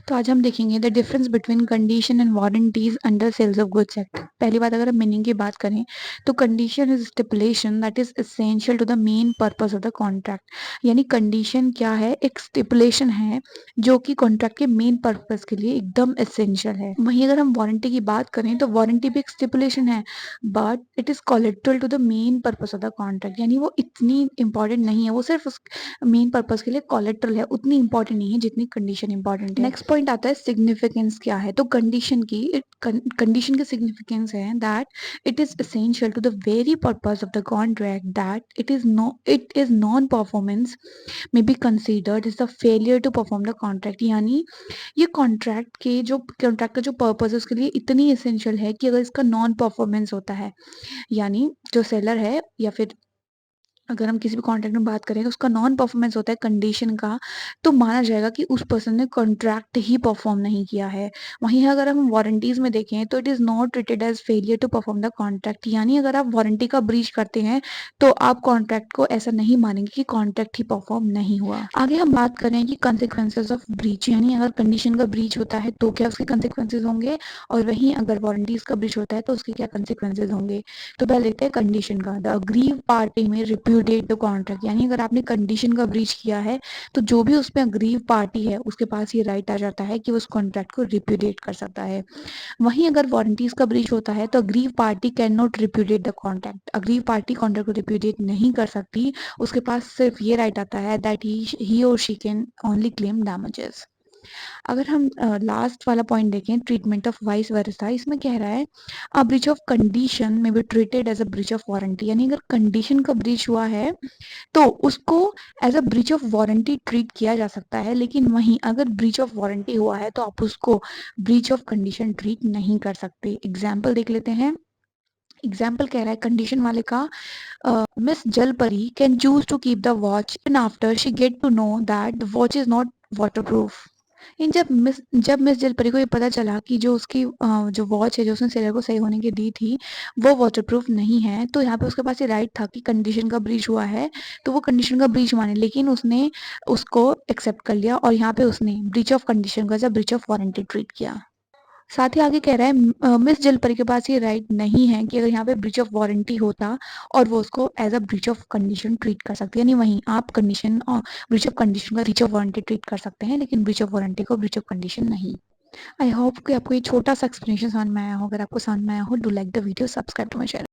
तो आज हम देखेंगे the difference between condition and warranties under sales of goods act. पहली बात अगर हम मीनिंग की बात करें तो condition is stipulation that is essential to the main purpose of the contract. यानी कंडीशन क्या है, एक स्टिपुलेशन है जो कि कॉन्ट्रैक्ट के मेन पर्पस के लिए एकदम एसेंशियल है। वहीं अगर हम वारंटी की बात करें तो वारंटी भी एक स्टिपुलेशन है but it is collateral to the main purpose of the contract. यानी वो इतनी इंपॉर्टेंट नहीं है, वो सिर्फ उस मेन पर्पस के लिए कोलेट्रल है, उतनी इंपॉर्टेंट नहीं है जितनी कंडीशन इंपॉर्टेंट है। नेक्स्ट पॉइंट आता है सिग्निफिकेंस क्या है। तो कंडीशन की कंडीशन की सिग्निफिकेंस है that it is essential to the very purpose of the contract that it is non performance may be considered is the failure to perform the contract. यानी ये कॉन्ट्रैक्ट का जो पर्पस है उसके लिए इतनी एसेंशियल है कि अगर इसका नॉन परफॉर्मेंस होता है, यानी जो सेलर है या फिर अगर हम किसी भी कॉन्ट्रैक्ट में बात करें तो उसका नॉन परफॉर्मेंस होता है कंडीशन का, तो माना जाएगा कि उस पर्सन ने कॉन्ट्रैक्ट ही परफॉर्म नहीं किया है। वहीं अगर हम वारंटीज में देखें तो it is not treated as failure to perform the contract. यानी अगर आप वारंटी का ब्रीच करते हैं तो आप कॉन्ट्रैक्ट को ऐसा नहीं मानेंगे कि कॉन्ट्रैक्ट ही परफॉर्म नहीं हुआ। आगे हम बात करें कि कंसिक्वेंसेज ऑफ ब्रीच, यानी अगर कंडीशन का ब्रीच होता है तो क्या उसके कंसिक्वेंसेज होंगे, और वहीं अगर वारंटीज का ब्रीच होता है तो उसके क्या कंसिक्वेंसेज होंगे। तो पहले देखते हैं कंडीशन का। द अग्रीव पार्टी में रिप्यूडिएट द कॉन्ट्रैक्ट। यानी अगर आपने कंडीशन का ब्रीच किया है तो जो भी उसमें अग्रीव पार्टी है उसके पास ये राइट आ जाता है कि वो उस कॉन्ट्रैक्ट को रिप्यूडिएट कर सकता है। वहीं अगर वारंटीज का ब्रीच होता है तो aggrieved party can not repudiate the contract. Aggrieved party contract को रिप्यूडिएट नहीं कर सकती, उसके पास सिर्फ ये राइट आता है दैट ही और she can only claim damages. अगर हम लास्ट वाला पॉइंट देखें, ट्रीटमेंट ऑफ वाइस वर्सा, इसमें कह रहा है अ ब्रीच ऑफ कंडीशन में be treated as a breach of warranty. यानी अगर कंडीशन का ब्रीच हुआ है तो उसको as a breach of warranty treat किया जा सकता है, लेकिन वहीं अगर ब्रीच ऑफ वारंटी हुआ है तो आप उसको ब्रीच ऑफ कंडीशन ट्रीट नहीं कर सकते। एग्जाम्पल देख लेते हैं। एग्जाम्पल कह रहा है कंडीशन वाले का, miss Jalpari can choose to keep the watch in after she get to know that the watch is not water proof. इन जब मिस जलपरी को ये पता चला कि जो उसकी जो वॉच है जो उसने सेलर को सही होने की दी थी वो वाटरप्रूफ नहीं है, तो यहाँ पे उसके पास ये राइट था कि कंडीशन का ब्रीच हुआ है तो वो कंडीशन का ब्रीच माने, लेकिन उसने उसको एक्सेप्ट कर लिया और यहाँ पे उसने ब्रीच ऑफ कंडीशन का ब्रीच ऑफ वारंटी ट्रीट किया। साथ ही आगे कह रहा है मिस जलपरी के पास ये राइट नहीं है कि अगर यहाँ पे ब्रीच ऑफ वारंटी होता और वो उसको as a breach of condition treat कर सकती है। यानी वहीं आप कंडीशन और ब्रीच ऑफ कंडीशन का ब्रीच ऑफ वारंटी ट्रीट कर सकते हैं लेकिन ब्रीच ऑफ वारंटी को ब्रीच ऑफ कंडीशन नहीं। आई होप कि आपको ये छोटा सा एक्सप्लेनेशन समझ में आया हो। अगर आपको समझ में आया हो, do like the video, subscribe to my channel.